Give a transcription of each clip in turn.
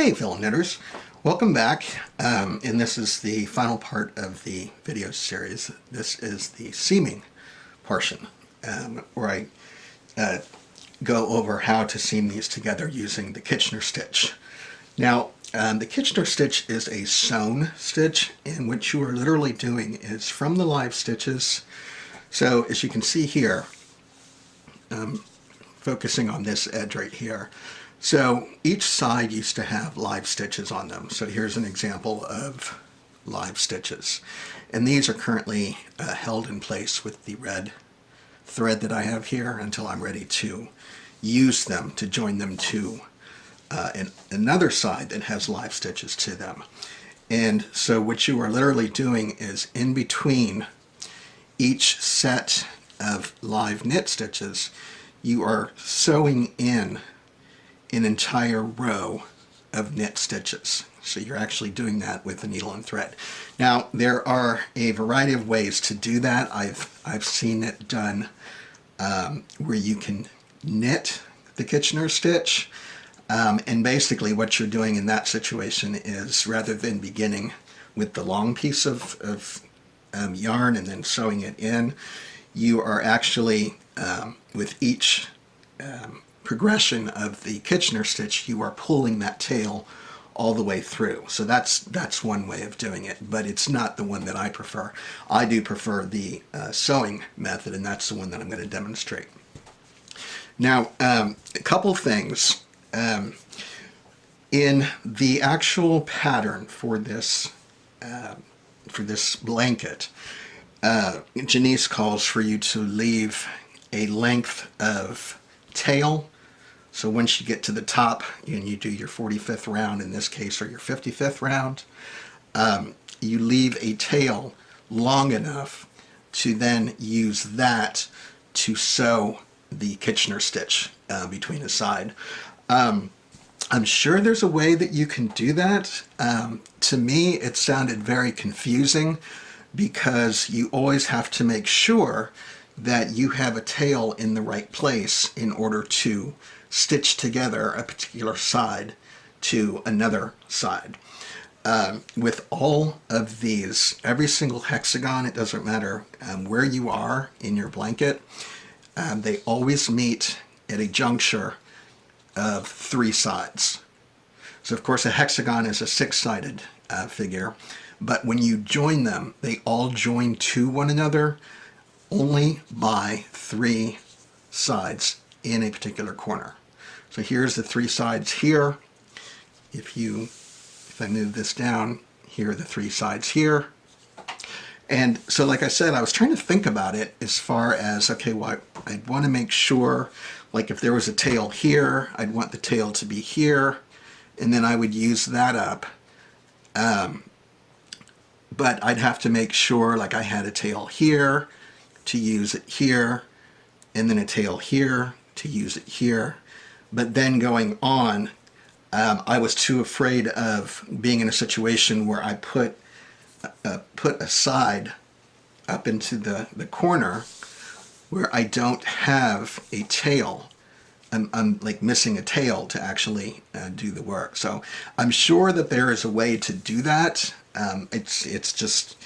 Hey fellow knitters, welcome back, and this is the final part of the video series. This is the seaming portion, where I go over how to seam these together using the Kitchener stitch. Now, the Kitchener stitch is a sewn stitch, and what you are literally doing is from the live stitches. So as you can see here, focusing on this edge right here, so each side used to have live stitches on them. So here's an example of live stitches. And these are currently held in place with the red thread that I have here until I'm ready to use them to join them to another side that has live stitches to them. And so what you are literally doing is in between each set of live knit stitches, you are sewing in an entire row of knit stitches. So you're actually doing that with a needle and thread. Now there are a variety of ways to do that. I've seen it done where you can knit the Kitchener stitch, and basically what you're doing in that situation is, rather than beginning with the long piece of yarn and then sewing it in, you are actually with each progression of the Kitchener stitch, you are pulling that tail all the way through. So that's one way of doing it, but it's not the one that I prefer. I do prefer the sewing method, and that's the one that I'm going to demonstrate. Now, a couple things. In the actual pattern for this blanket, Janice calls for you to leave a length of tail. So once you get to the top and you do your 45th round in this case, or your 55th round, you leave a tail long enough to then use that to sew the Kitchener stitch between the side. I'm sure there's a way that you can do that. To me, it sounded very confusing because you always have to make sure that you have a tail in the right place in order to stitch together a particular side to another side. With all of these, every single hexagon, it doesn't matter where you are in your blanket, they always meet at a juncture of 3 sides. So of course a hexagon is a 6-sided figure, but when you join them, they all join to one another only by 3 sides in a particular corner. So here's the 3 sides here. If I move this down, here are the 3 sides here. And so like I said, I was trying to think about it as far as, okay, well, I'd want to make sure, like if there was a tail here, I'd want the tail to be here, and then I would use that up. But I'd have to make sure, like I had a tail here to use it here, and then a tail here to use it here. But then going on, I was too afraid of being in a situation where I put a side up into the corner where I don't have a tail. I'm like missing a tail to actually do the work. So I'm sure that there is a way to do that. It's just,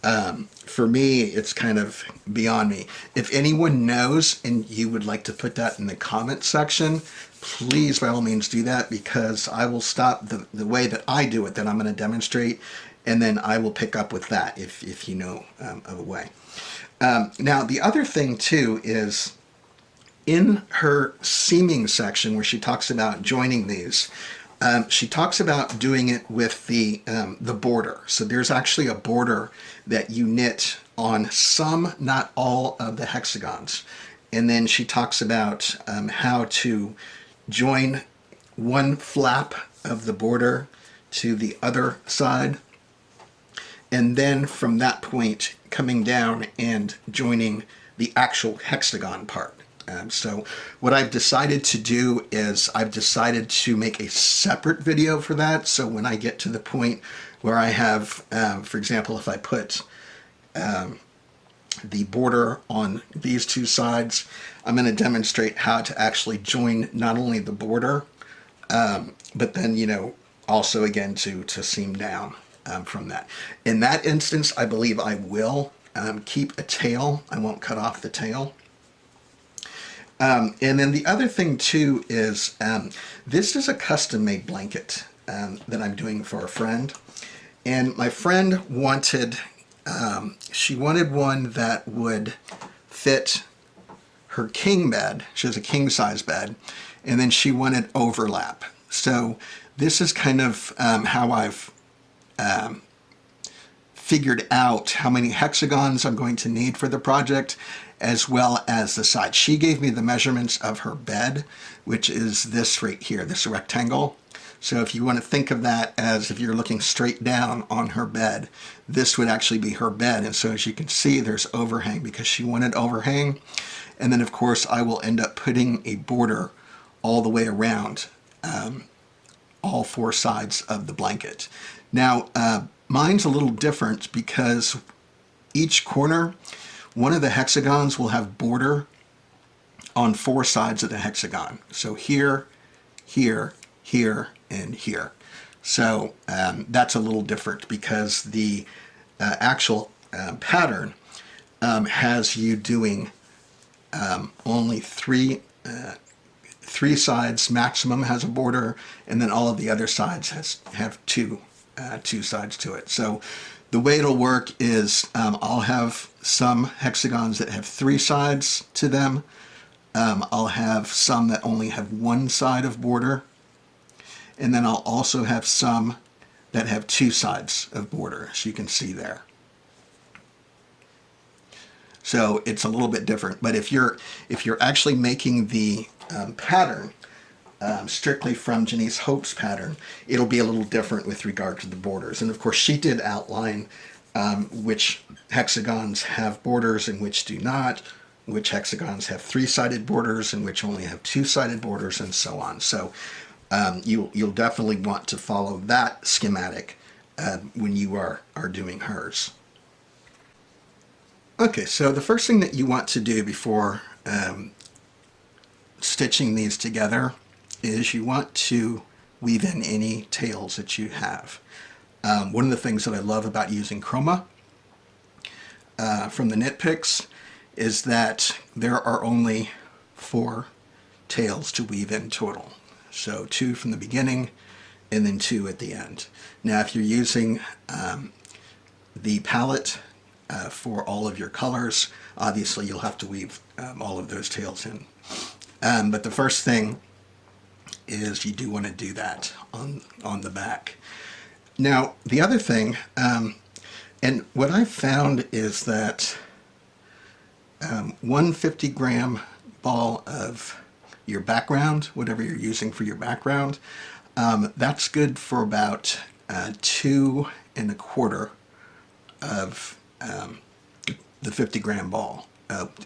for me, it's kind of beyond me. If anyone knows and you would like to put that in the comment section, please by all means do that, because I will stop the way that I do it that I'm going to demonstrate, and then I will pick up with that if you know of a way. Now the other thing too is, in her seaming section where she talks about joining these, she talks about doing it with the border. So there's actually a border that you knit on some, not all, of the hexagons. And then she talks about how to join one flap of the border to the other side, and then from that point coming down and joining the actual hexagon part. So what I've decided to do is I've decided to make a separate video for that. So when I get to the point where I have, for example, if I put the border on these 2 sides, I'm going to demonstrate how to actually join not only the border, but then, also again to seam down from that. In that instance, I believe I will keep a tail. I won't cut off the tail. And then the other thing too is this is a custom made blanket that I'm doing for a friend. And my friend wanted, she wanted one that would fit her king bed. She has a king size bed. And then she wanted overlap. So this is kind of how I've figured out how many hexagons I'm going to need for the project, as well as the sides. She gave me the measurements of her bed, which is this right here, this rectangle. So if you want to think of that as if you're looking straight down on her bed, this would actually be her bed. And so as you can see, there's overhang because she wanted overhang. And then of course I will end up putting a border all the way around all four sides of the blanket. Now, mine's a little different because each corner, one of the hexagons will have border on four sides of the hexagon. So here, here, here, and here. So that's a little different because the actual pattern has you doing only three sides maximum has a border, and then all of the other sides have two sides to it. So the way it'll work is I'll have some hexagons that have three sides to them. I'll have some that only have one side of border, and then I'll also have some that have two sides of border, as you can see there. So it's a little bit different, but if you're actually making the pattern strictly from Janice Hope's pattern, it'll be a little different with regard to the borders. And of course, she did outline which hexagons have borders and which do not, which hexagons have three-sided borders and which only have two-sided borders, and so on. So you'll definitely want to follow that schematic when you are doing hers. Okay, so the first thing that you want to do before stitching these together is you want to weave in any tails that you have. One of the things that I love about using chroma from the knit picks is that there are only 4 tails to weave in total. So 2 from the beginning and then 2 at the end. Now if you're using the palette for all of your colors, obviously you'll have to weave all of those tails in. But the first thing is you do want to do that on the back. Now the other thing, and what I've found is that 150-gram ball of your background, whatever you're using for your background, that's good for about 2 1/4 of the 50-gram ball.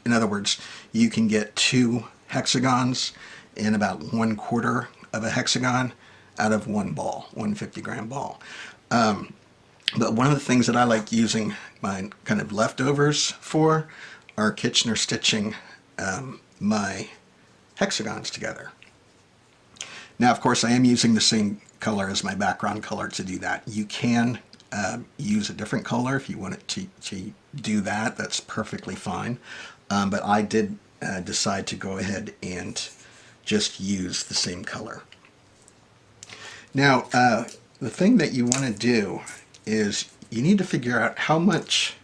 In other words, you can get 2 hexagons and about 1/4 of a hexagon out of one ball, 150-gram ball. But one of the things that I like using my kind of leftovers for are Kitchener stitching my hexagons together. Now, of course, I am using the same color as my background color to do that. You can use a different color if you want it to do that. That's perfectly fine. But I did decide to go ahead and just use the same color. Now, the thing that you want to do is you need to figure out how much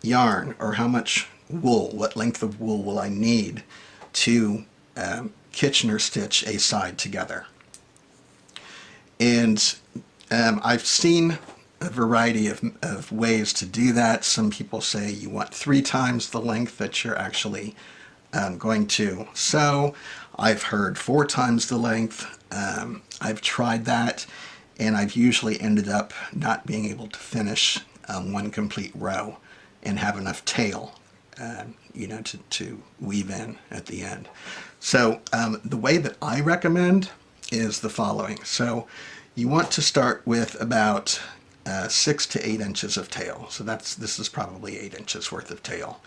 yarn or how much wool, what length of wool will I need to Kitchener stitch a side together. And I've seen a variety of ways to do that. Some people say you want 3 times the length that you're actually going to sew. I've heard 4 times the length. I've tried that, and I've usually ended up not being able to finish one complete row and have enough tail, to weave in at the end. So the way that I recommend is the following. So you want to start with about 6 to 8 inches of tail. So this is probably 8 inches worth of tail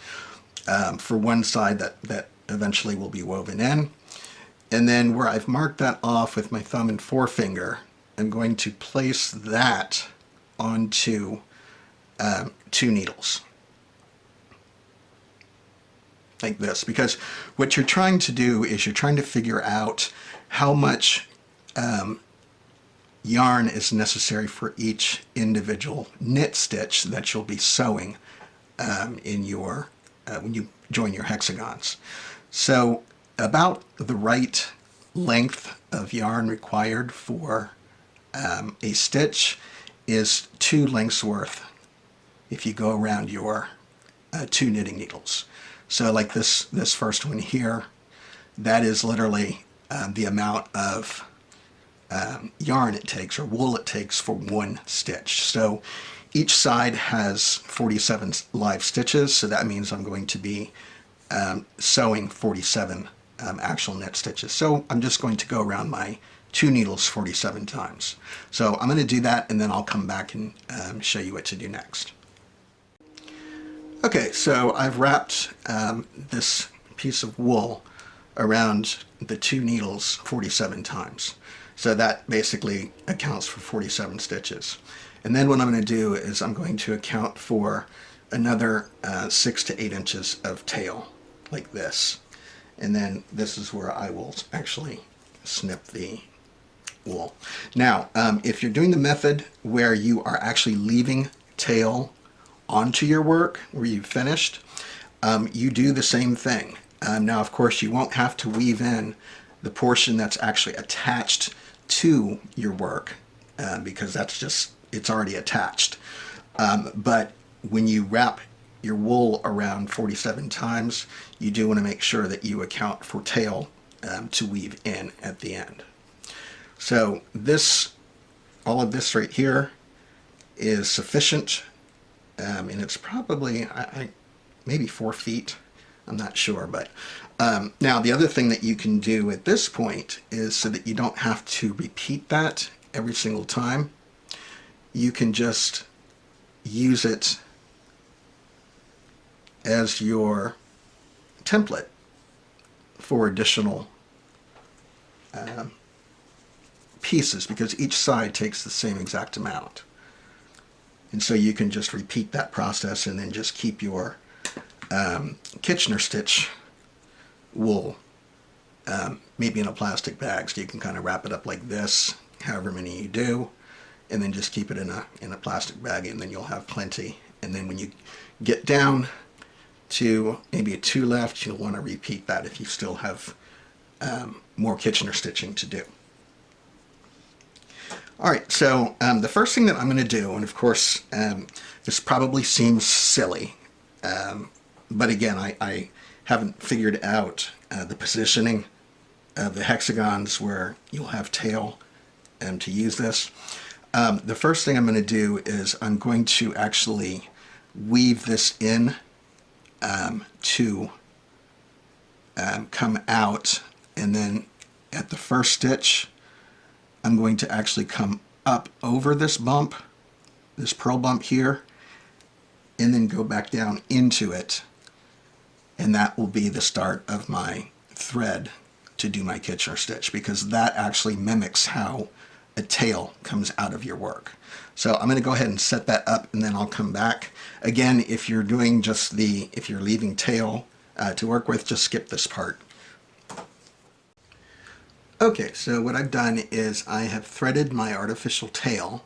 for one side that eventually will be woven in. And then where I've marked that off with my thumb and forefinger, am going to place that onto 2 needles. Like this, because what you're trying to do is you're trying to figure out how much yarn is necessary for each individual knit stitch that you'll be sewing in your when you join your hexagons. So about the right length of yarn required for a stitch is 2 lengths worth if you go around your 2 knitting needles. So like this first one here, that is literally the amount of yarn it takes, or wool it takes, for 1 stitch. So each side has 47 live stitches, so that means I'm going to be sewing 47 actual knit stitches. So I'm just going to go around my 2 needles 47 times. So I'm going to do that, and then I'll come back and show you what to do next. Okay, so I've wrapped this piece of wool around the 2 needles 47 times. So that basically accounts for 47 stitches. And then what I'm going to do is I'm going to account for another 6 to 8 inches of tail, like this. And then this is where I will actually snip the wool. Now, if you're doing the method where you are actually leaving tail onto your work, where you've finished, you do the same thing. Now, of course, you won't have to weave in the portion that's actually attached to your work, because it's already attached. But when you wrap your wool around 47 times, you do want to make sure that you account for tail to weave in at the end. So all of this right here is sufficient, and it's probably maybe 4 feet. I'm not sure, but now the other thing that you can do at this point is, so that you don't have to repeat that every single time, you can just use it as your template for additional pieces, because each side takes the same exact amount. And so you can just repeat that process and then just keep your Kitchener stitch wool maybe in a plastic bag, so you can kind of wrap it up like this, however many you do, and then just keep it in a plastic bag, and then you'll have plenty. And then when you get down to maybe a 2 left, you'll want to repeat that if you still have more Kitchener stitching to do. All right, so the first thing that I'm going to do, and of course this probably seems silly, but again, I haven't figured out the positioning of the hexagons where you'll have tail to use this. The first thing I'm going to do is I'm going to actually weave this in to come out, and then at the first stitch I'm going to actually come up over this bump, this purl bump here, and then go back down into it, and that will be the start of my thread to do my Kitchener stitch, because that actually mimics how a tail comes out of your work. So I'm going to go ahead and set that up, and then I'll come back. Again, if you're doing if you're leaving tail to work with, just skip this part. Okay, so what I've done is I have threaded my artificial tail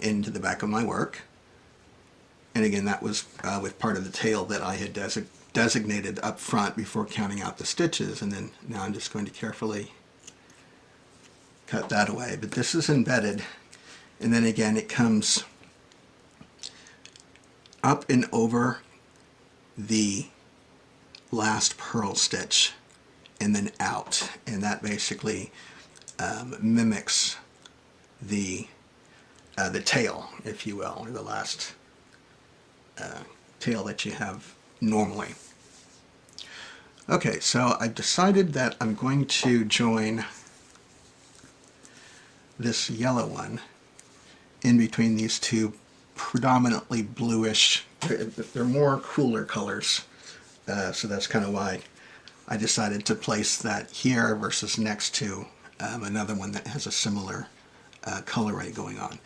into the back of my work. And again, that was with part of the tail that I had designated up front before counting out the stitches. And then now I'm just going to carefully cut that away. But this is embedded. And then again, it comes up and over the last purl stitch and then out, and that basically mimics the tail, if you will, or the last tail that you have normally. Okay, so I've decided that I'm going to join this yellow one in between these two predominantly bluish, they're more cooler colors, so that's kind of why I decided to place that here versus next to another one that has a similar colorway going on.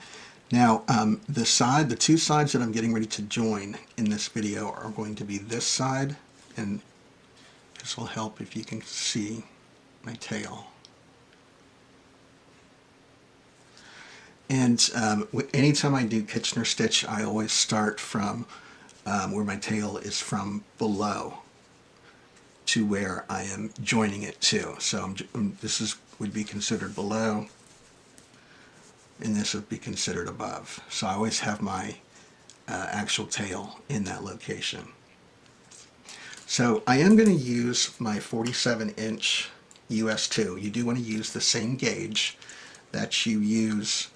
Now, the two sides that I'm getting ready to join in this video are going to be this side, and this will help if you can see my tail. And anytime I do Kitchener stitch, I always start from where my tail is from below to where I am joining it to. So would be considered below, and this would be considered above. So I always have my actual tail in that location. So I am going to use my 47-inch US2. You do want to use the same gauge that you use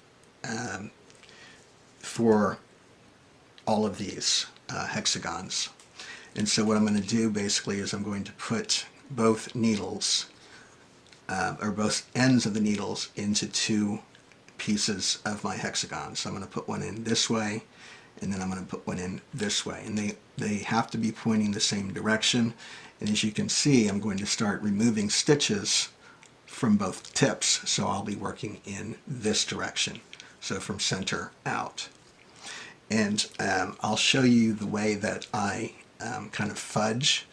for all of these hexagons. And so what I'm going to do basically is I'm going to put both needles, or both ends of the needles, into two pieces of my hexagon. So I'm going to put one in this way, and then I'm going to put one in this way. And they have to be pointing the same direction. And as you can see, I'm going to start removing stitches from both tips. So I'll be working in this direction. So from center out. And I'll show you the way that I kind of fudge.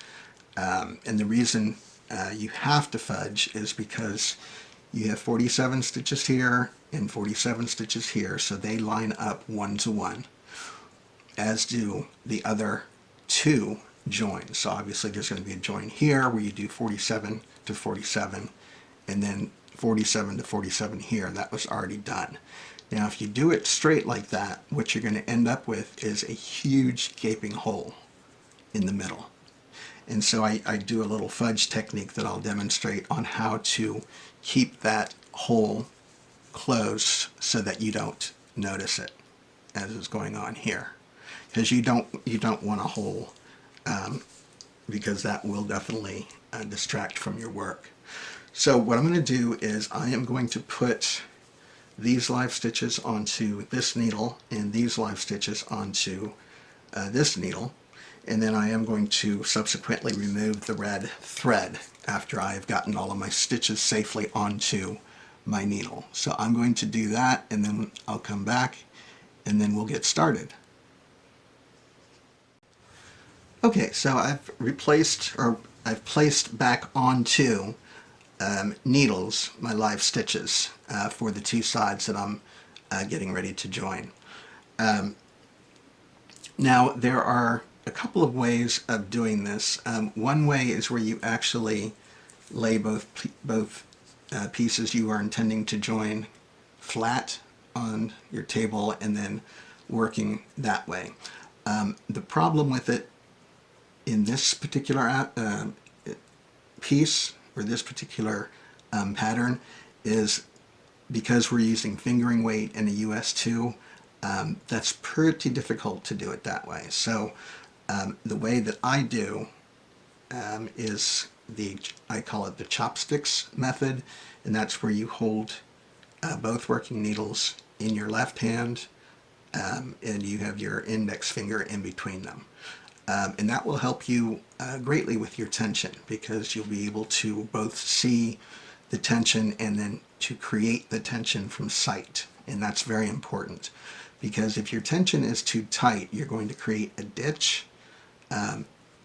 And the reason you have to fudge is because you have 47 stitches here and 47 stitches here, so they line up 1 to 1, as do the other two joins. So obviously there's going to be a join here where you do 47 to 47, and then 47 to 47 here. That was already done. Now if you do it straight like that, what you're going to end up with is a huge gaping hole in the middle. And so I do a little fudge technique that I'll demonstrate on how to keep that hole closed so that you don't notice it as is going on here. Because you don't want a hole, because that will definitely distract from your work. So what I'm going to do is I am going to put these live stitches onto this needle and these live stitches onto this needle, and then I am going to subsequently remove the red thread after I have gotten all of my stitches safely onto my needle. So I'm going to do that, and then I'll come back and then we'll get started. Okay, so I've placed back onto needles my live stitches for the two sides that I'm getting ready to join. Now there are a couple of ways of doing this. One way is where you actually lay both pieces you are intending to join flat on your table and then working that way. The problem with it in this particular piece, or this particular pattern, is because we're using fingering weight and a US2, that's pretty difficult to do it that way. So the way that I do is I call it the chopsticks method, and that's where you hold both working needles in your left hand, and you have your index finger in between them. And that will help you greatly with your tension, because you'll be able to both see the tension and then to create the tension from sight. And that's very important, because if your tension is too tight, you're going to create a ditch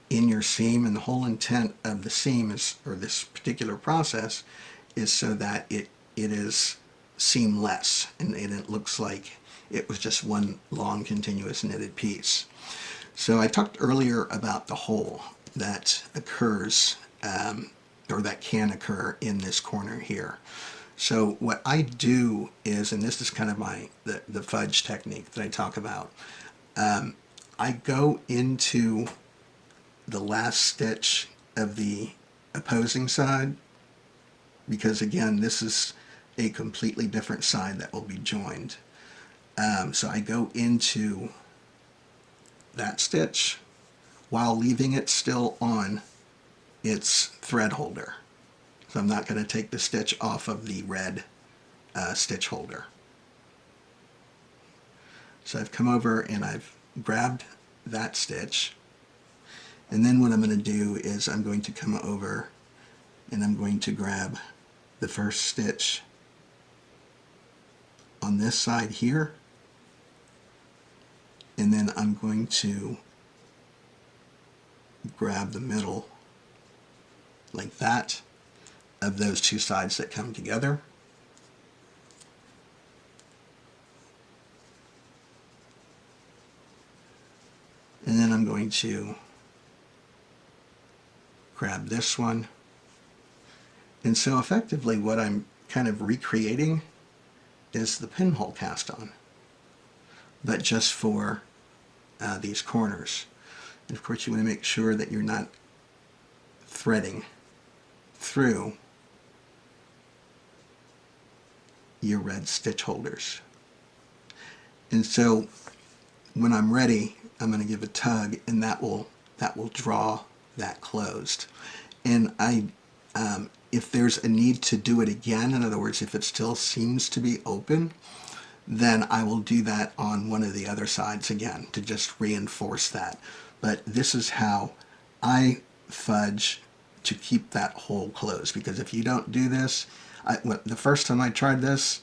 in your seam, and the whole intent of the seam is, or this particular process, is so that it is seamless and it looks like it was just one long continuous knitted piece. So I talked earlier about the hole that occurs, or that can occur in this corner here. So what I do is, and this is kind of the fudge technique that I talk about, I go into the last stitch of the opposing side, because again, this is a completely different side that will be joined. So I go into that stitch while leaving it still on its thread holder. So I'm not going to take the stitch off of the red stitch holder. So I've come over and I've grabbed that stitch, and then what I'm going to do is I'm going to come over and I'm going to grab the first stitch on this side here, and then I'm going to grab the middle like that of those two sides that come together. And then I'm going to grab this one. And so effectively what I'm kind of recreating is the pinhole cast on, but just for these corners. And of course you want to make sure that you're not threading through your red stitch holders. And so when I'm ready, I'm going to give a tug, and that will draw that closed. And if there's a need to do it again, in other words, if it still seems to be open, then I will do that on one of the other sides again to just reinforce that. But this is how I fudge to keep that hole closed, because if you don't do this, the first time I tried this,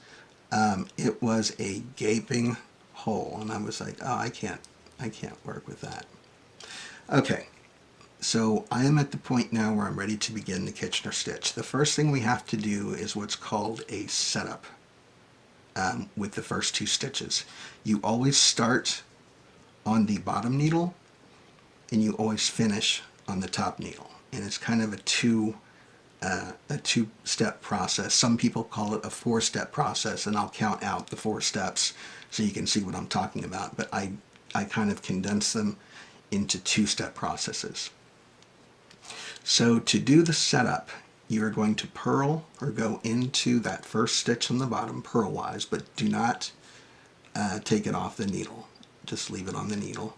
it was a gaping hole, and I was like, oh, I can't work with that. Okay, so I am at the point now where I'm ready to begin the Kitchener stitch. The first thing we have to do is what's called a setup with the first two stitches. You always start on the bottom needle, and you always finish on the top needle. And it's kind of a two-step process. Some people call it a four-step process, and I'll count out the 4 steps so you can see what I'm talking about. But I kind of condense them into 2-step processes. So to do the setup, you're going to purl or go into that first stitch on the bottom purlwise, but do not take it off the needle. Just leave it on the needle.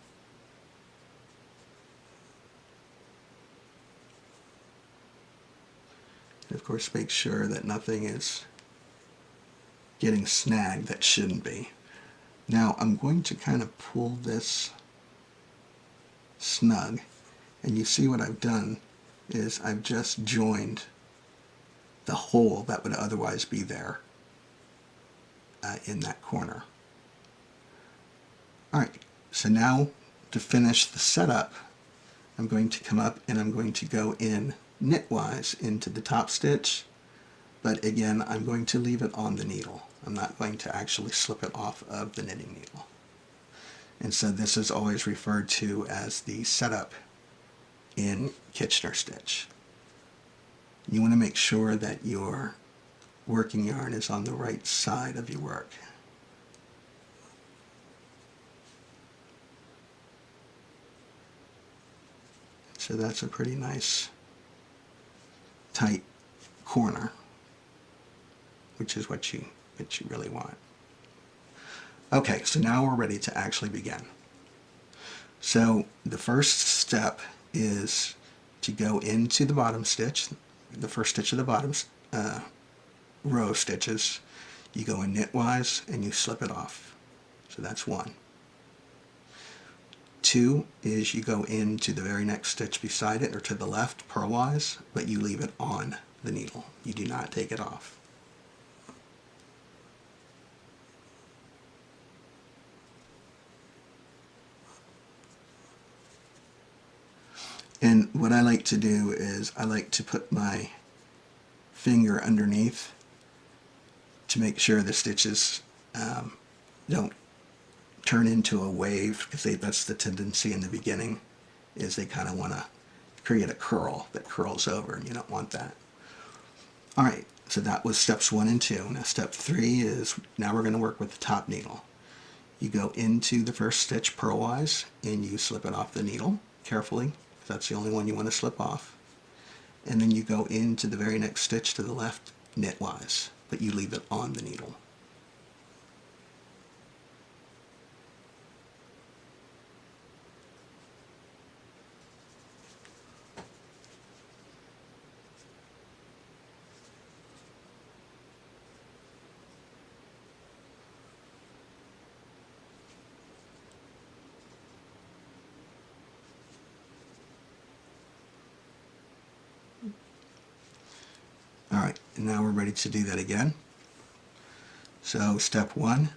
And of course, make sure that nothing is getting snagged that shouldn't be. Now I'm going to kind of pull this snug, and you see what I've done is I've just joined the hole that would otherwise be there in that corner. Alright, so now to finish the setup, I'm going to come up and I'm going to go in knitwise into the top stitch, but again I'm going to leave it on the needle. I'm not going to actually slip it off of the knitting needle. And so this is always referred to as the setup in Kitchener stitch. You want to make sure that your working yarn is on the right side of your work. So that's a pretty nice tight corner, which is what you really want. Okay, so now we're ready to actually begin. So the first step is to go into the bottom stitch, the first stitch of the bottom row of stitches. You go in knitwise and you slip it off. So that's 1. 2 is you go into the very next stitch beside it or to the left purlwise, but you leave it on the needle. You do not take it off. And what I like to do is I like to put my finger underneath to make sure the stitches don't turn into a wave, because that's the tendency in the beginning, is they kind of want to create a curl that curls over, and you don't want that. Alright, so that was steps 1 and 2. Now step 3 is, now we're going to work with the top needle. You go into the first stitch purlwise and you slip it off the needle carefully. That's the only one you want to slip off. And then you go into the very next stitch to the left knitwise, but you leave it on the needle. Alright, and now we're ready to do that again. So step 1,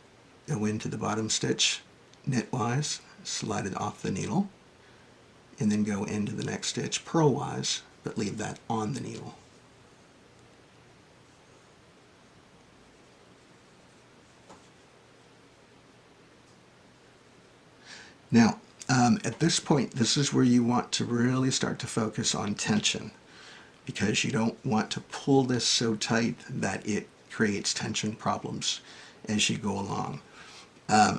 go into the bottom stitch knitwise, slide it off the needle, and then go into the next stitch purlwise, but leave that on the needle. Now, at this point, this is where you want to really start to focus on tension, because you don't want to pull this so tight that it creates tension problems as you go along.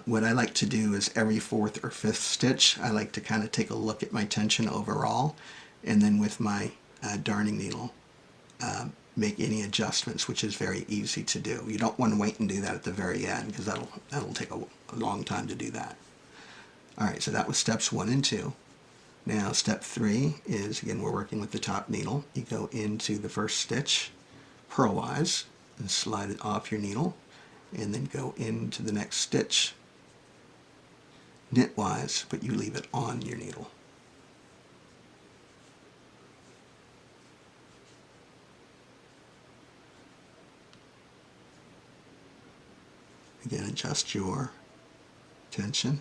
What I like to do is every 4th or 5th stitch, I like to kind of take a look at my tension overall, and then with my darning needle, make any adjustments, which is very easy to do. You don't want to wait and do that at the very end, because that'll take a long time to do that. All right, so that was steps 1 and 2. Now step 3 is, again, we're working with the top needle. You go into the first stitch purlwise and slide it off your needle, and then go into the next stitch knitwise, but you leave it on your needle. Again, adjust your tension.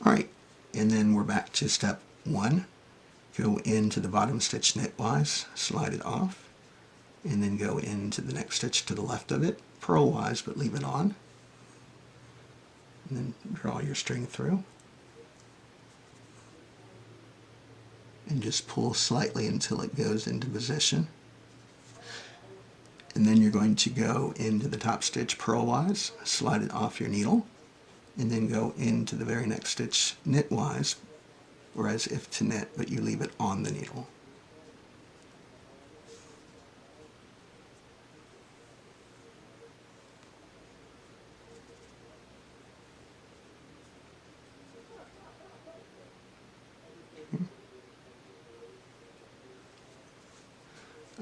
All right, and then we're back to step 1. Go into the bottom stitch knitwise, slide it off, and then go into the next stitch to the left of it, purlwise, but leave it on. And then draw your string through. And just pull slightly until it goes into position. And then you're going to go into the top stitch purlwise, slide it off your needle, and then go into the very next stitch knitwise, or as if to knit, but you leave it on the needle.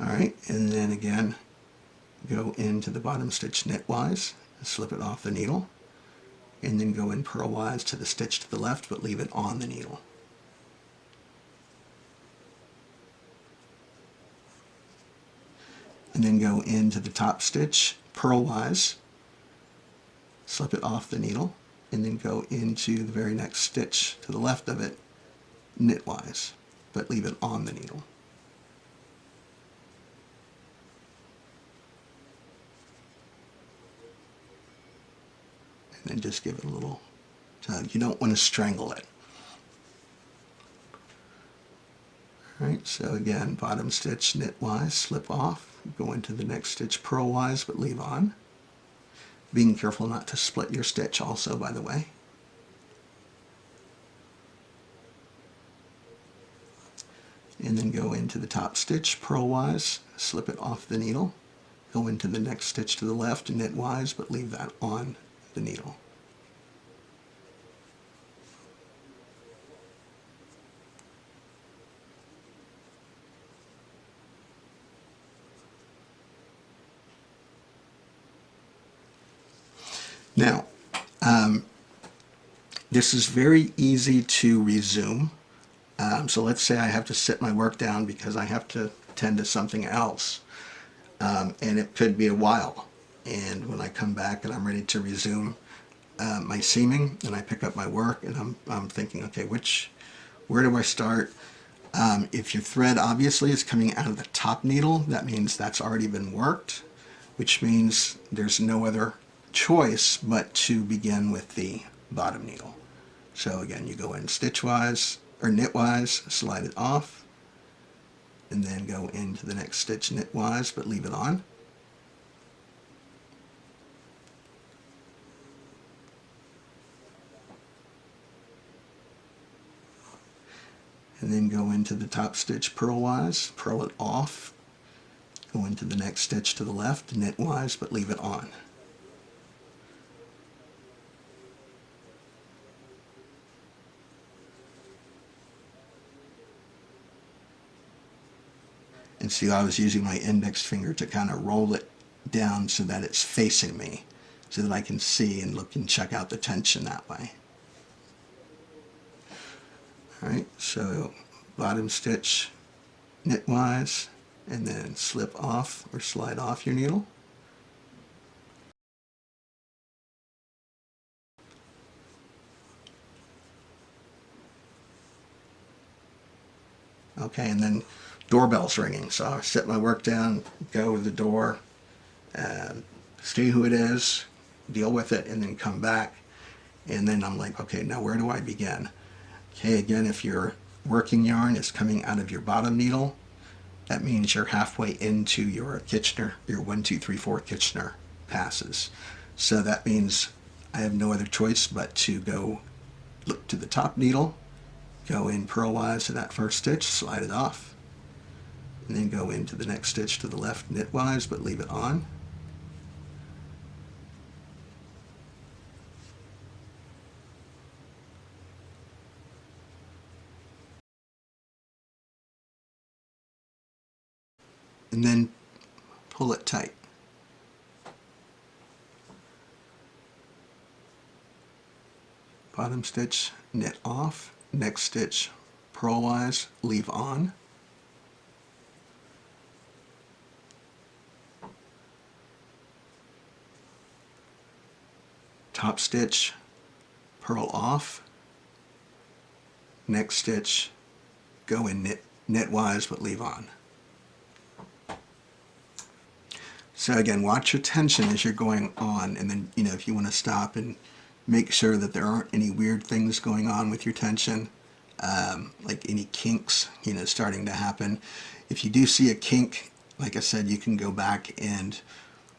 All right, and then again, go into the bottom stitch knitwise, slip it off the needle, and then go in purlwise to the stitch to the left, but leave it on the needle. And then go into the top stitch purlwise, slip it off the needle, and then go into the very next stitch to the left of it, knitwise, but leave it on the needle. And then just give it a little tug. You don't want to strangle it. All right, so again, bottom stitch knitwise, slip off, go into the next stitch purlwise, but leave on. Being careful not to split your stitch also, by the way. And then go into the top stitch purlwise, slip it off the needle, go into the next stitch to the left, knitwise, but leave that on the needle. Now, this is very easy to resume. So let's say I have to sit my work down because I have to attend to something else, and it could be a while. And when I come back and I'm ready to resume my seaming, and I pick up my work, and I'm thinking, okay, where do I start? If your thread obviously is coming out of the top needle, that means that's already been worked, which means there's no other choice but to begin with the bottom needle. So again, you go in stitchwise or knitwise, slide it off, and then go into the next stitch knitwise, but leave it on. And then go into the top stitch purlwise, purl it off, go into the next stitch to the left, knitwise, but leave it on. And see, I was using my index finger to kind of roll it down so that it's facing me, so that I can see and look and check out the tension that way. All right, so bottom stitch knitwise, and then slip off or slide off your needle. Okay, and then doorbell's ringing, so I set my work down, go to the door, see who it is, deal with it, and then come back. And then I'm like, okay, now where do I begin? Okay, again, if your working yarn is coming out of your bottom needle, that means you're halfway into your Kitchener, your 1, 2, 3, 4 Kitchener passes. So that means I have no other choice but to go look to the top needle, go in purlwise to that first stitch, slide it off, and then go into the next stitch to the left knitwise, but leave it on. And then pull it tight. Bottom stitch, knit off, next stitch, purlwise, leave on. Top stitch, purl off, next stitch, go in knitwise but leave on. So again, watch your tension as you're going on, and then, if you want to stop and make sure that there aren't any weird things going on with your tension, like any kinks, starting to happen. If you do see a kink, like I said, you can go back and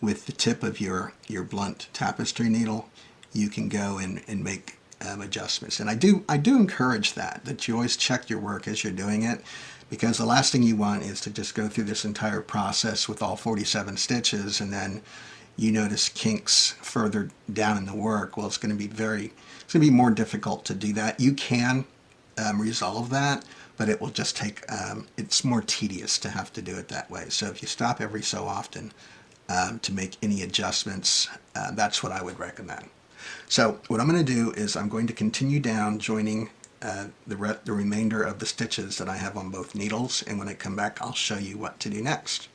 with the tip of your blunt tapestry needle, you can go and make adjustments. And I do encourage that you always check your work as you're doing it, because the last thing you want is to just go through this entire process with all 47 stitches and then you notice kinks further down in the work. Well, it's going to be more difficult to do that. You can resolve that, but it will just take, it's more tedious to have to do it that way. So if you stop every so often to make any adjustments, that's what I would recommend. So what I'm going to do is I'm going to continue down, joining the remainder of the stitches that I have on both needles, and when I come back I'll show you what to do next.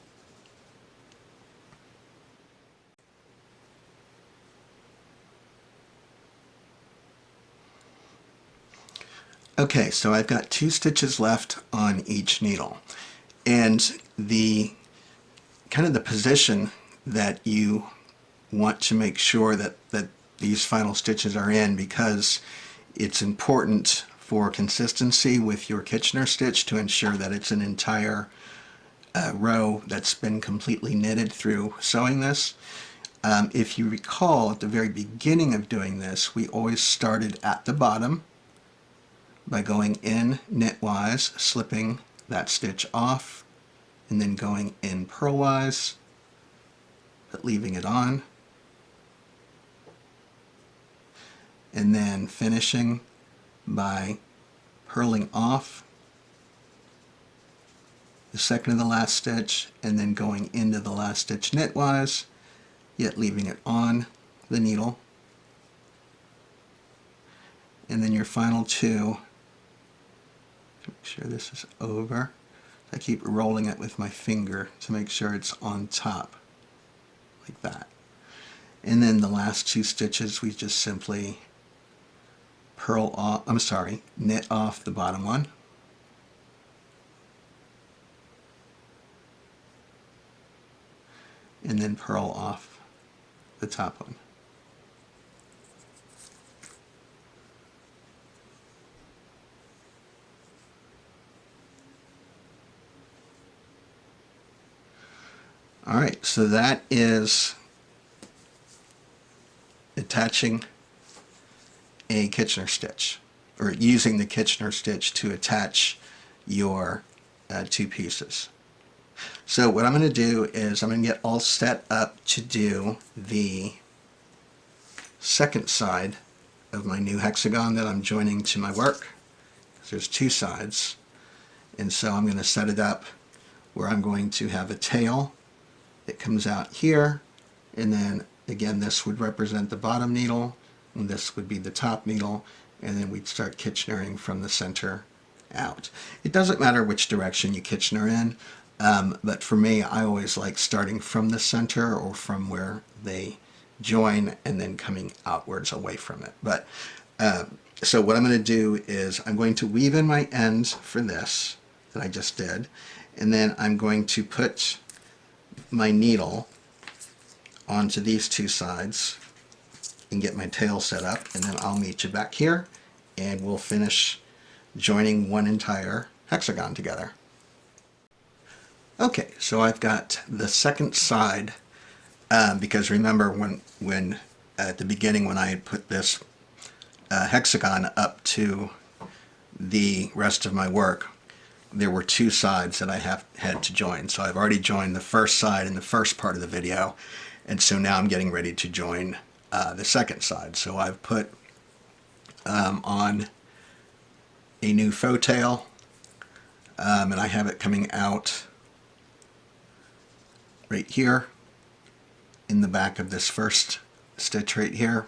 Okay, so I've got 2 stitches left on each needle, and the position that you want to make sure that these final stitches are in, because it's important for consistency with your Kitchener stitch to ensure that it's an entire row that's been completely knitted through sewing this. If you recall, at the very beginning of doing this, we always started at the bottom by going in knitwise, slipping that stitch off, and then going in purlwise, but leaving it on, and then finishing by purling off the second to the last stitch, and then going into the last stitch knitwise, yet leaving it on the needle. And then your final 2, make sure this is over. I keep rolling it with my finger to make sure it's on top, like that. And then the last 2 stitches, we just simply knit off the bottom one, and then purl off the top one. All right, so that is attaching a Kitchener stitch, or using the Kitchener stitch to attach your 2 pieces. So what I'm going to do is I'm going to get all set up to do the second side of my new hexagon that I'm joining to my work. There's 2 sides, and so I'm going to set it up where I'm going to have a tail that comes out here, and then again this would represent the bottom needle, and this would be the top needle, and then we'd start Kitchenering from the center out. It doesn't matter which direction you Kitchener in, but for me, I always like starting from the center or from where they join and then coming outwards away from it. But so what I'm going to do is I'm going to weave in my ends for this that I just did, and then I'm going to put my needle onto these two sides and get my tail set up, and then I'll meet you back here and we'll finish joining one entire hexagon together. Okay, so I've got the second side, because remember when at the beginning when I had put this hexagon up to the rest of my work, there were two sides that I had to join. So I've already joined the first side in the first part of the video, and so now I'm getting ready to join the second side. So I've put on a new faux tail, and I have it coming out right here in the back of this first stitch right here.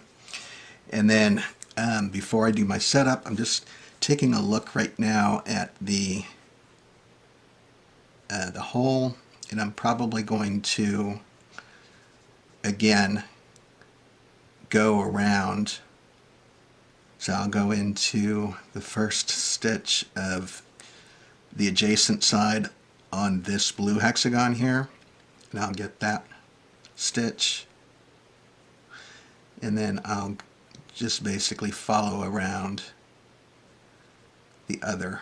And then before I do my setup, I'm just taking a look right now at the hole, and I'm probably going to again go around. So I'll go into the first stitch of the adjacent side on this blue hexagon here, and I'll get that stitch, and then I'll just basically follow around the other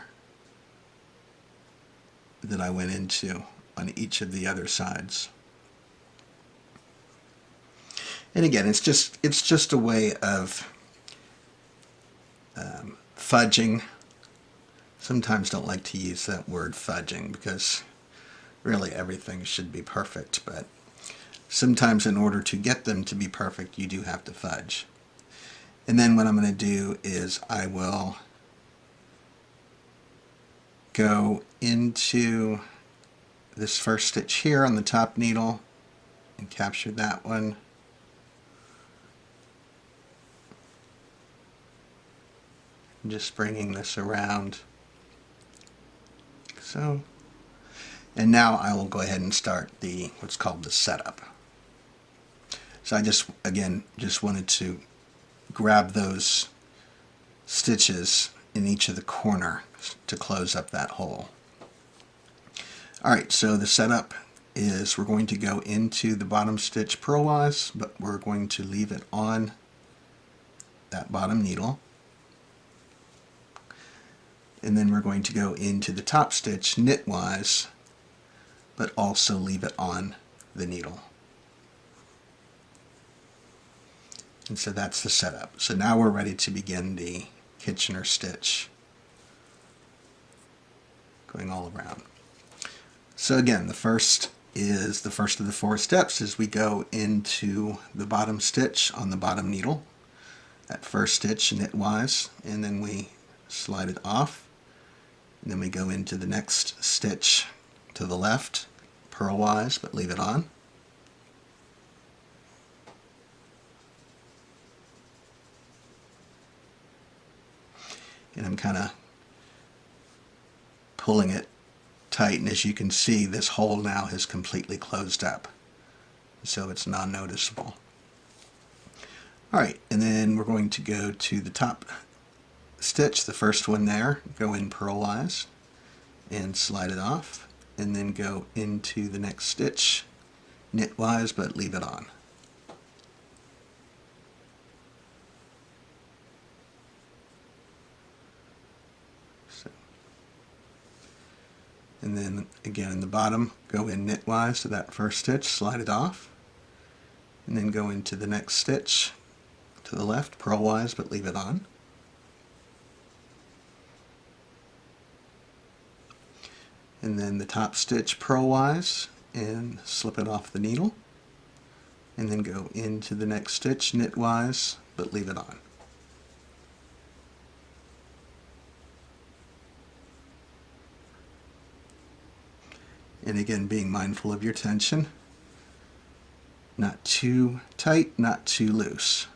that I went into on each of the other sides. And again, it's just a way of fudging. Sometimes don't like to use that word fudging because really everything should be perfect, but sometimes in order to get them to be perfect, you do have to fudge. And then what I'm going to do is I will go into this first stitch here on the top needle and capture that one. I'm just bringing this around, so. And now I will go ahead and start the what's called the setup. So I just wanted to grab those stitches in each of the corner to close up that hole. Alright, so the setup is we're going to go into the bottom stitch purlwise, but we're going to leave it on that bottom needle. And then we're going to go into the top stitch knitwise, but also leave it on the needle. And so that's the setup. So now we're ready to begin the Kitchener stitch, going all around. So again, the first of the four steps is we go into the bottom stitch on the bottom needle, that first stitch knitwise, and then we slide it off. And then we go into the next stitch to the left, purlwise, but leave it on. And I'm kind of pulling it tight, and as you can see, this hole now has completely closed up, so it's non-noticeable. Alright, and then we're going to go to the top stitch, the first one there, go in purlwise and slide it off, and then go into the next stitch knitwise, but leave it on. So, and then again in the bottom, go in knitwise to that first stitch, slide it off, and then go into the next stitch to the left, purlwise, but leave it on. And then the top stitch purlwise and slip it off the needle, and then go into the next stitch knitwise, but leave it on. And again, being mindful of your tension. Not too tight, not too loose.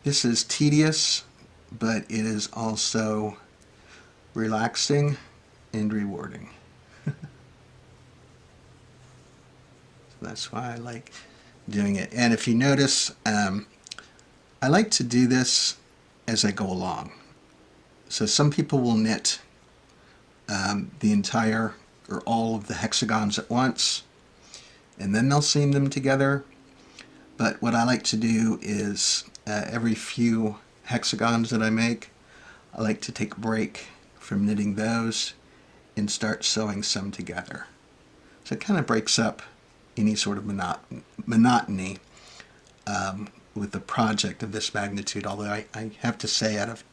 This is tedious, but it is also relaxing and rewarding. So that's why I like doing it. And if you notice, I like to do this as I go along. So some people will knit the entire or all of the hexagons at once, and then they'll seam them together. But what I like to do is every few hexagons that I make, I like to take a break from knitting those and start sewing some together. So it kind of breaks up any sort of monotony with a project of this magnitude, although I have to say, out of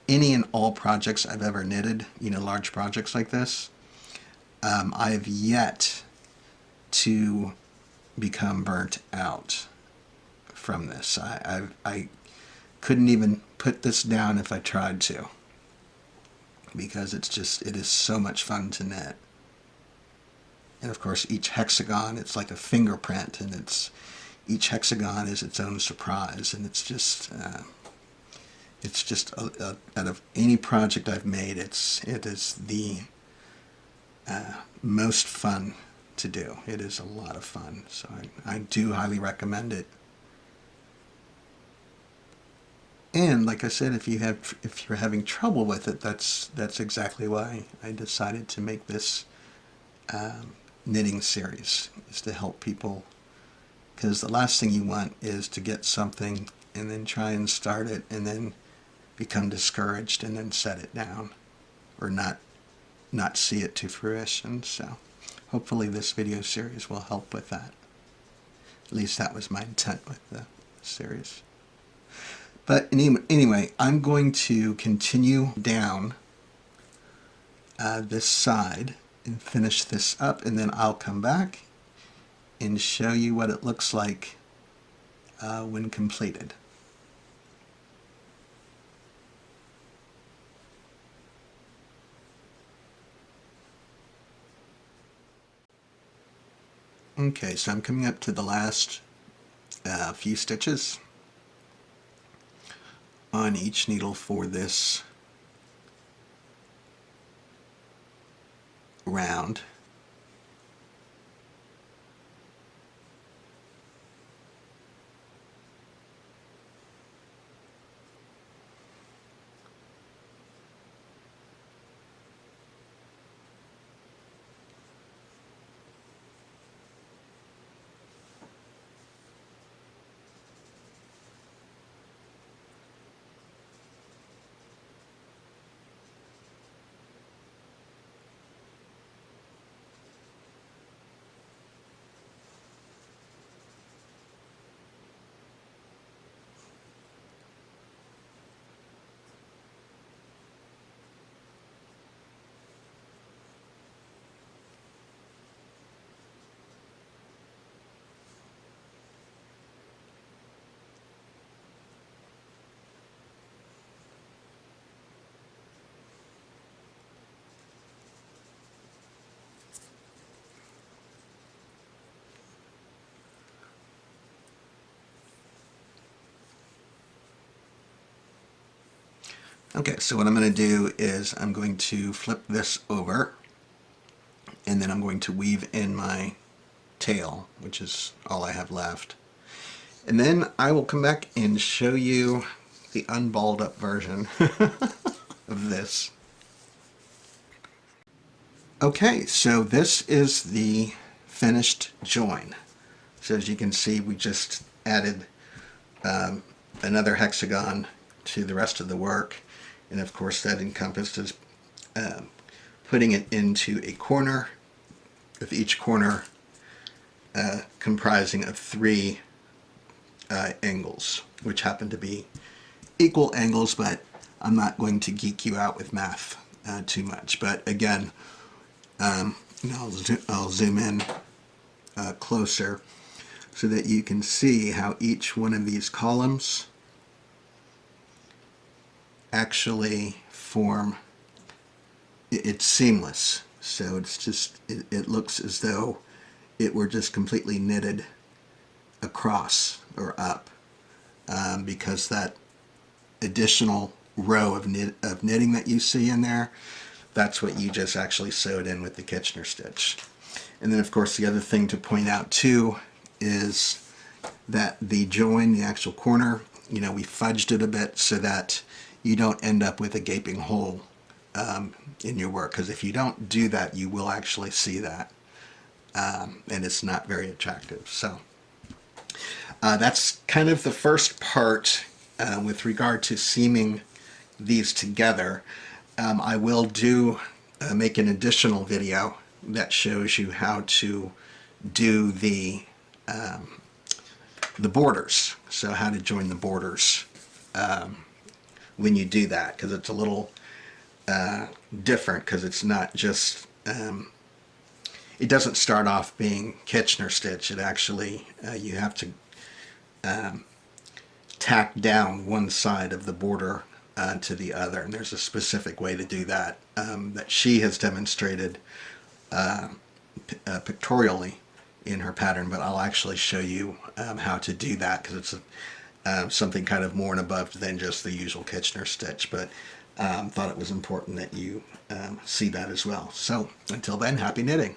any and all projects I've ever knitted, large projects like this, I have yet to become burnt out from this. I couldn't even put this down if I tried to, because it is so much fun to knit. And of course, each hexagon, it's like a fingerprint, and each hexagon is its own surprise, and it's just out of any project I've made, it is the most fun to do. It is a lot of fun, so I do highly recommend it. And like I said, if you're having trouble with it, that's exactly why I decided to make this knitting series, is to help people, because the last thing you want is to get something and then try and start it and then become discouraged and then set it down, or not see it to fruition. So hopefully this video series will help with that. At least that was my intent with the series. But anyway, I'm going to continue down this side and finish this up, and then I'll come back and show you what it looks like when completed. Okay, so I'm coming up to the last few stitches on each needle for this round. Okay, so what I'm going to do is I'm going to flip this over, and then I'm going to weave in my tail, which is all I have left. And then I will come back and show you the unballed up version of this. Okay, so this is the finished join. So as you can see, we just added another hexagon to the rest of the work. And of course that encompasses putting it into a corner, with each corner comprising of 3 angles, which happen to be equal angles, but I'm not going to geek you out with math too much. But again, I'll zoom in closer so that you can see how each one of these columns actually form. It's seamless, so it's just, it looks as though it were just completely knitted across or up, because that additional row of knitting that you see in there, that's what you just actually sewed in with the Kitchener stitch. And then of course the other thing to point out too is that the join, the actual corner, we fudged it a bit so that you don't end up with a gaping hole in your work, because if you don't do that, you will actually see that, and it's not very attractive. So that's kind of the first part with regard to seaming these together. I will make an additional video that shows you how to do the borders, so how to join the borders when you do that, because it's a little different, because it's not just it doesn't start off being Kitchener stitch. It actually you have to tack down one side of the border to the other, and there's a specific way to do that that she has demonstrated pictorially in her pattern, but I'll actually show you how to do that, because it's something kind of more and above than just the usual Kitchener stitch, but thought it was important that you see that as well. So until then, happy knitting.